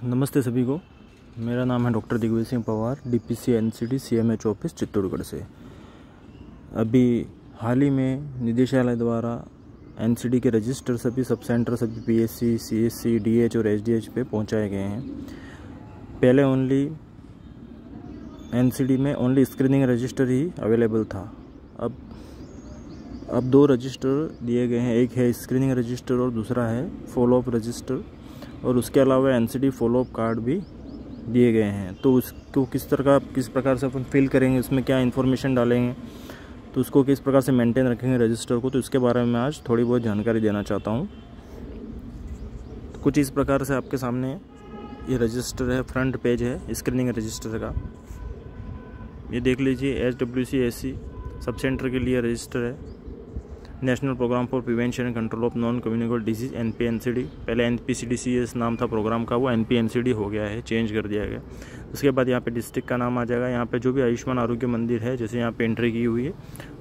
नमस्ते सभी को। मेरा नाम है doctor Digvijay Singh Pawar, DPC NCD CMH office Chittorgarh से। अभी हाल ही में निदेशालय द्वारा एनसीडी के रजिस्टर सभी सब सेंटर सभी पीएससी, सीएससी, डीएच और एसडीएच पे पहुंचाए गए हैं। पहले ओनली एनसीडी में ओनली स्क्रीनिंग रजिस्टर ही अवेलेबल था। अब दो रजिस्टर दिए गए हैं, एक है स्क्रीनिंग रजिस्टर और दूसरा है फॉलोअप रजिस्टर, और उसके अलावा एनसीडी फॉलोअप कार्ड भी दिए गए हैं। तो उसको किस प्रकार से अपन फिल करेंगे, उसमें क्या इन्फॉर्मेशन डालेंगे, तो उसको किस प्रकार से मेंटेन रखेंगे रजिस्टर को, तो इसके बारे में आज थोड़ी बहुत जानकारी देना चाहता हूँ। तो कुछ इस प्रकार से आपके सामने ये रजिस्टर है, फ्रंट पेज है स्क्रीनिंग रजिस्टर का। ये देख लीजिए, HWC सब सेंटर के लिए रजिस्टर है। National programme for prevention and control of non communicable disease NPNCD, पहले NPCDCS नाम था प्रोग्राम का, वो NPNCD हो गया है, चेंज कर दिया गया। उसके बाद यहाँ पे डिस्ट्रिक्ट का नाम आ जाएगा। यहाँ पे जो भी आयुष्मान आरोग्य मंदिर है, जैसे यहाँ पे एंट्री की हुई है,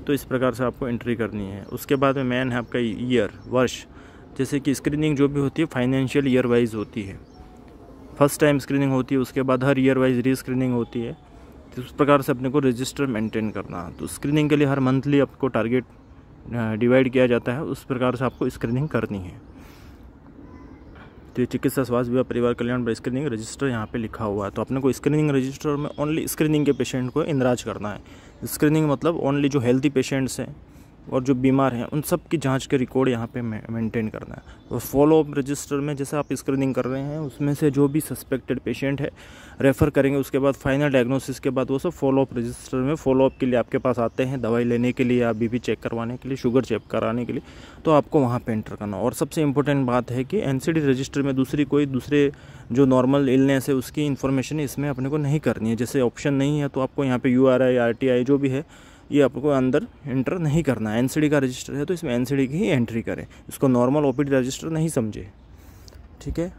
तो इस प्रकार से आपको एंट्री करनी है। उसके बाद में मेन है आपका ईयर, वर्ष। जैसे कि स्क्रीनिंग जो भी होती है फाइनेंशियल ईयर वाइज होती है। फर्स्ट टाइम स्क्रीनिंग होती है, उसके बाद हर ईयर वाइज री स्क्रीनिंग होती है। तो उस प्रकार से अपने को रजिस्टर मेंटेन करना। तो स्क्रीनिंग के लिए हर मंथली आपको टारगेट डिवाइड किया जाता है, उस प्रकार से आपको स्क्रीनिंग करनी है। तो ये चिकित्सा स्वास्थ्य विभाग परिवार कल्याण स्क्रीनिंग रजिस्टर यहाँ पे लिखा हुआ है। तो अपने को स्क्रीनिंग रजिस्टर में ओनली स्क्रीनिंग के पेशेंट को इंदराज करना है। स्क्रीनिंग मतलब ओनली जो हेल्दी पेशेंट्स हैं और जो बीमार हैं उन सब की जांच के रिकॉर्ड यहाँ पे मेंटेन करना है। और फॉलोअप रजिस्टर में जैसे आप स्क्रीनिंग कर रहे हैं, उसमें से जो भी सस्पेक्टेड पेशेंट है रेफ़र करेंगे। उसके बाद फाइनल डायग्नोसिस के बाद वो सब फॉलोअप रजिस्टर में फॉलोअप के लिए आपके पास आते हैं, दवाई लेने के लिए या बीपी चेक करवाने के लिए, शुगर चेक कराने के लिए। तो आपको वहाँ पे एंटर करना। और सबसे इम्पोर्टेंट बात है कि एनसीडी रजिस्टर में दूसरे जो नॉर्मल इलनेस है उसकी इन्फॉर्मेशन इसमें अपने को नहीं करनी है। जैसे ऑप्शन नहीं है तो आपको यहाँ पे URI, RTI जो भी है ये आपको अंदर एंटर नहीं करना है। एनसीडी का रजिस्टर है तो इसमें एनसीडी की ही एंट्री करें, इसको नॉर्मल ओपीडी रजिस्टर नहीं समझे। ठीक है।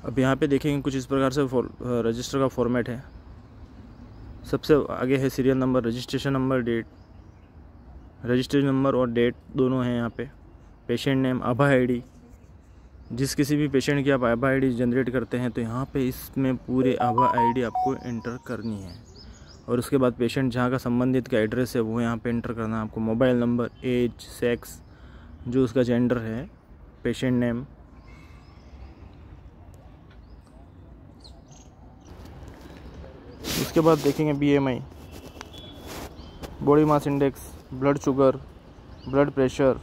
अब यहाँ पे देखेंगे कुछ इस प्रकार से रजिस्टर का फॉर्मेट है। सबसे आगे है serial number, registration number, date, registration number और डेट दोनों हैं यहाँ पे। पेशेंट नेम, आभा आईडी, जिस किसी भी पेशेंट की आप आभा आईडी जनरेट करते हैं तो यहाँ पे इसमें पूरे आभा आईडी आपको एंटर करनी है। और उसके बाद पेशेंट जहाँ का संबंधित का एड्रेस है वो यहाँ पे एंटर करना है आपको। मोबाइल नंबर, एज, सेक्स, जो उसका जेंडर है, पेशेंट नेम, उसके बाद देखेंगे BMI, body mass index, blood sugar, blood pressure,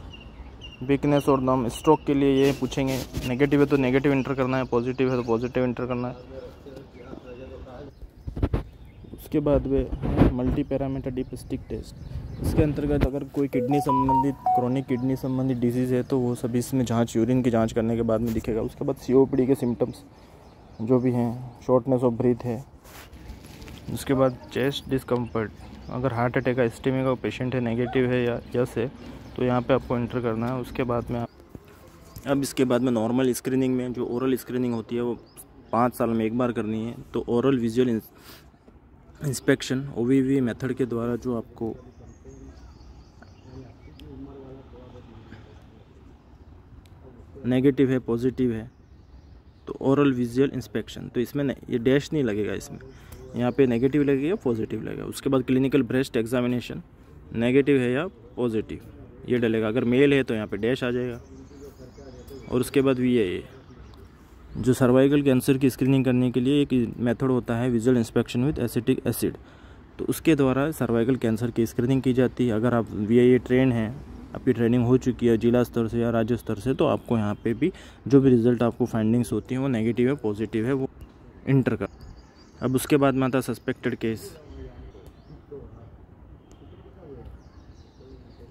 weakness और दम। स्ट्रोक के लिए ये पूछेंगे, नेगेटिव है तो नेगेटिव एंटर करना है, पॉजिटिव है तो पॉजिटिव एंटर करना है। उसके बाद वे multi parameter dipstick test. इसके अंतर्गत अगर कोई किडनी संबंधित, क्रोनिक किडनी संबंधित डिजीज़ है तो वो सभी इसमें जांच, यूरिन की जांच करने के बाद में दिखेगा। उसके बाद COPD के सिम्टम्स जो भी हैं, शॉर्टनेस ऑफ ब्रीथ है। उसके बाद चेस्ट डिस्कम्फर्ट, अगर हार्ट अटैक का एस्टीमी का पेशेंट है, नेगेटिव है या यस है तो यहाँ पे आपको एंटर करना है। उसके बाद में अब इसके बाद में नॉर्मल स्क्रीनिंग में जो ओरल स्क्रीनिंग होती है वो 5 साल में एक बार करनी है। तो oral visual inspection OVV method के द्वारा जो आपको नेगेटिव है, पॉजिटिव है, तो ओरल विजुअल इंस्पेक्शन, तो इसमें ये डैश नहीं लगेगा, इसमें यहाँ पे नेगेटिव लगेगा, पॉजिटिव लगेगा। उसके बाद क्लिनिकल ब्रेस्ट एग्जामिनेशन, नेगेटिव है या पॉजिटिव ये डलेगा। अगर मेल है तो यहाँ पे डैश आ जाएगा। और उसके बाद VAA, जो सर्वाइकल कैंसर की स्क्रीनिंग करने के लिए एक मेथड होता है visual inspection with acetic acid, तो उसके द्वारा सर्वाइकल कैंसर की स्क्रीनिंग की जाती है। अगर आप VAA ट्रेन हैं, आपकी ट्रेनिंग हो चुकी है जिला स्तर से या राज्य स्तर से, तो आपको यहाँ पे भी जो भी रिजल्ट आपको फाइंडिंग्स होती हैं वो नेगेटिव है, पॉजिटिव है, वो इंटर कर। अब उसके बाद में आता है सस्पेक्टेड केस।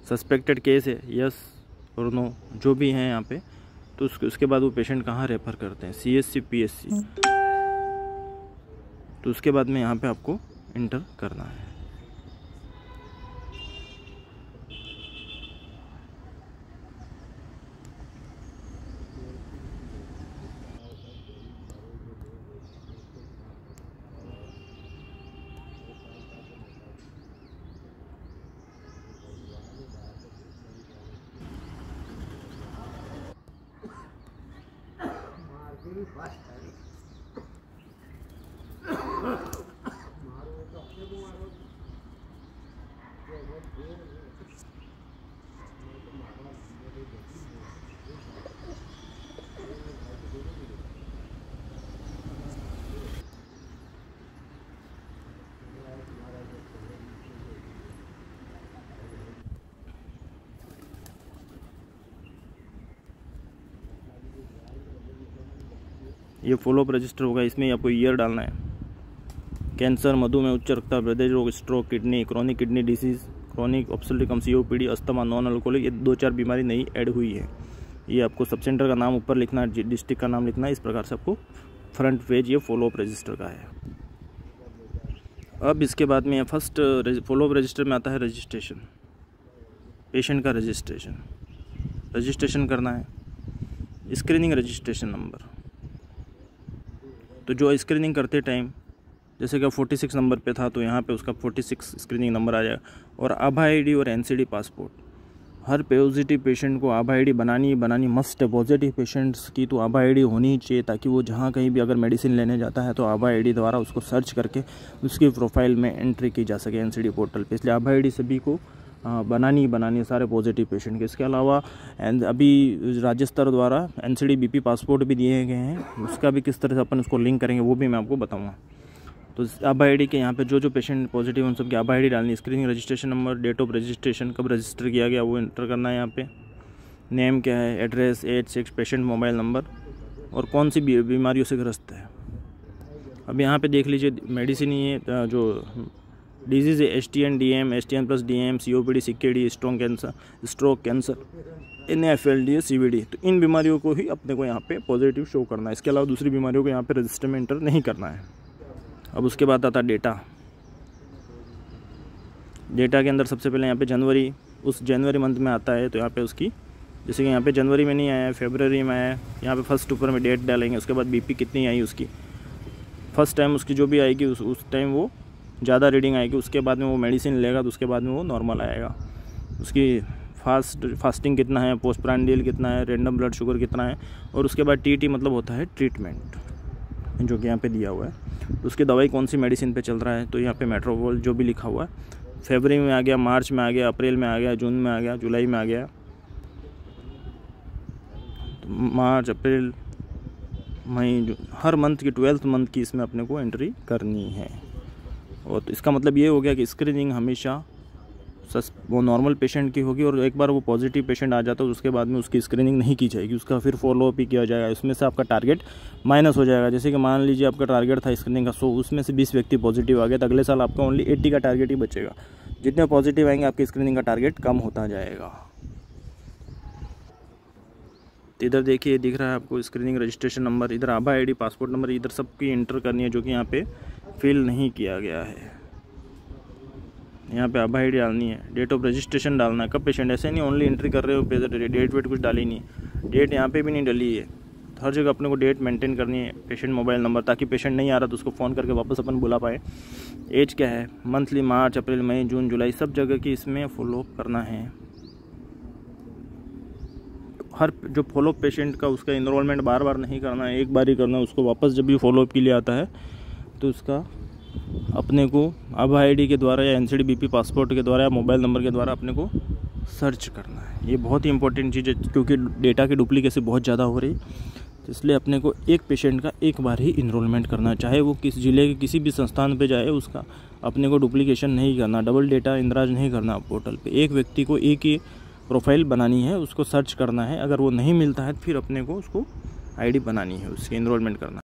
सस्पेक्टेड केस है यस और नो जो भी हैं यहाँ पे, तो उसके बाद वो पेशेंट कहाँ रेफ़र करते हैं, CSC, PSC। तो उसके बाद में यहाँ पे आपको इंटर करना है। ये फॉलोअप रजिस्टर होगा, इसमें आपको ईयर डालना है। कैंसर, मधुमेह, उच्च रक्तचाप, हृदय रोग, stroke, kidney, chronic kidney disease, chronic ऑब्स्टेट्रिकम, COPD, अस्थमा, नॉन अल्कोहलिक, ये 2-4 बीमारी नई ऐड हुई है। ये आपको सब सेंटर का नाम ऊपर लिखना है, डिस्ट्रिक्ट का नाम लिखना है। इस प्रकार से आपको फ्रंट पेज ये फॉलोअप रजिस्टर का है। अब इसके बाद में फर्स्ट फॉलोअप रजिस्टर में आता है रजिस्ट्रेशन, पेशेंट का रजिस्ट्रेशन करना है। स्क्रीनिंग रजिस्ट्रेशन नंबर, तो जो स्क्रीनिंग करते टाइम जैसे कि 46 नंबर पे था तो यहाँ पे उसका 46 स्क्रीनिंग नंबर आ जाएगा। और आभा ID और NCD पासपोर्ट, हर पॉजिटिव पेशेंट को आभा ID बनानी मस्ट है। पॉजिटिव पेशेंट्स की तो आभा ID होनी ही चाहिए, ताकि वो जहाँ कहीं भी अगर मेडिसिन लेने जाता है तो आभा ID द्वारा उसको सर्च करके उसकी प्रोफाइल में एंट्री की जा सके NCD पोर्टल पे। इसलिए आभा ID सभी को बनानी सारे पॉजिटिव पेशेंट के। इसके अलावा अभी राज्य स्तर द्वारा NCD BP पासपोर्ट भी दिए गए हैं, उसका भी किस तरह से अपन उसको लिंक करेंगे वो भी मैं आपको बताऊँगा। तो आभा ID के यहाँ पे जो पेशेंट पॉजिटिव उन सबकी आभा ID डालनी है। Screening registration number, date of registration, कब रजिस्टर किया गया वो एंटर करना है यहाँ पे। नेम क्या है, address, age, sex, patient mobile number और कौन सी बीमारियों से ग्रस्त है। अब यहाँ पे देख लीजिए मेडिसिन, ये जो डिजीज़ है STN DM, STN+DM, COPD, CKD, stroke cancer, NAFLD, CVD, तो इन बीमारियों को ही अपने को यहाँ पे पॉजिटिव शो करना है। इसके अलावा दूसरी बीमारियों को यहाँ पे रजिस्टर में एंटर नहीं करना है। अब उसके बाद आता डेटा के अंदर सबसे पहले यहाँ पे जनवरी, उस जनवरी मंथ में आता है तो यहाँ पे उसकी, जैसे कि यहाँ पे जनवरी में नहीं आया, फरवरी में आया, यहाँ पे फर्स्ट ऊपर में डेट डालेंगे। उसके बाद BP कितनी आई उसकी, फर्स्ट टाइम उसकी जो भी आएगी उस टाइम वो ज़्यादा रीडिंग आएगी। उसके बाद में वो मेडिसिन लेगा तो उसके बाद में वो नॉर्मल आएगा। उसकी फास्टिंग कितना है, पोस्टप्रांडियल कितना है, रैंडम ब्लड शुगर कितना है, और उसके बाद TT मतलब होता है ट्रीटमेंट, जो कि यहाँ पे दिया हुआ है। उसकी दवाई कौन सी मेडिसिन पे चल रहा है, तो यहाँ पे मेट्रोवोल जो भी लिखा हुआ है। फरवरी में आ गया, मार्च में आ गया, अप्रैल में आ गया, जून में आ गया, जुलाई में आ गया। तो मार्च, अप्रैल, मई, जून, हर मंथ की 12th मंथ की इसमें अपने को एंट्री करनी है। और तो इसका मतलब ये हो गया कि स्क्रीनिंग हमेशा वो नॉर्मल पेशेंट की होगी, और एक बार वो पॉजिटिव पेशेंट आ जाता है तो उसके बाद में उसकी स्क्रीनिंग नहीं की जाएगी, उसका फिर फॉलोअप ही किया जाएगा। उसमें से आपका टारगेट माइनस हो जाएगा। जैसे कि मान लीजिए आपका टारगेट था स्क्रीनिंग का 100, उसमें से 20 व्यक्ति पॉजिटिव आ गए तो अगले साल आपका ओनली 80 का टारगेट ही बचेगा। जितने पॉजिटिव आएंगे आपकी स्क्रीनिंग का टारगेट कम होता जाएगा। इधर देखिए दिख रहा है आपको स्क्रीनिंग रजिस्ट्रेशन नंबर, इधर आभा ID, पासपोर्ट नंबर, इधर सबकी एंटर करनी है जो कि यहाँ पे फिल नहीं किया गया है। यहाँ पे आभा ID डालनी है, डेट ऑफ रजिस्ट्रेशन डालना है, कब पेशेंट, ऐसे नहीं ओनली एंट्री कर रहे हो, डेट वेट कुछ डाली नहीं, डेट यहाँ पे भी नहीं डली है। हर जगह अपने को डेट मेंटेन करनी है, पेशेंट मोबाइल नंबर, ताकि पेशेंट नहीं आ रहा तो उसको फ़ोन करके वापस अपन बुला पाए। एज क्या है, मंथली, मार्च, अप्रैल, मई, जून, जुलाई, सब जगह की इसमें फॉलोअप करना है। हर जो फॉलोअप पेशेंट का उसका इनरोलमेंट बार बार नहीं करना है, एक बार ही करना है। उसको वापस जब भी फॉलोअप के लिए आता है तो उसका अपने को आभा ID के द्वारा या NCD BP पासपोर्ट के द्वारा या मोबाइल नंबर के द्वारा अपने को सर्च करना है। ये बहुत ही इंपॉर्टेंट चीज़ है, क्योंकि डेटा की डुप्लीकेसी बहुत ज़्यादा हो रही, तो इसलिए अपने को एक पेशेंट का एक बार ही इनरोलमेंट करना है, चाहे वो किस जिले के किसी भी संस्थान पे जाए, उसका अपने को डुप्लीकेशन नहीं करना, डबल डेटा इंदराज नहीं करना पोर्टल पे। एक व्यक्ति को एक ही प्रोफाइल बनानी है, उसको सर्च करना है, अगर वो नहीं मिलता है फिर अपने को उसको ID बनानी है, उसकी इनरोलमेंट करना है।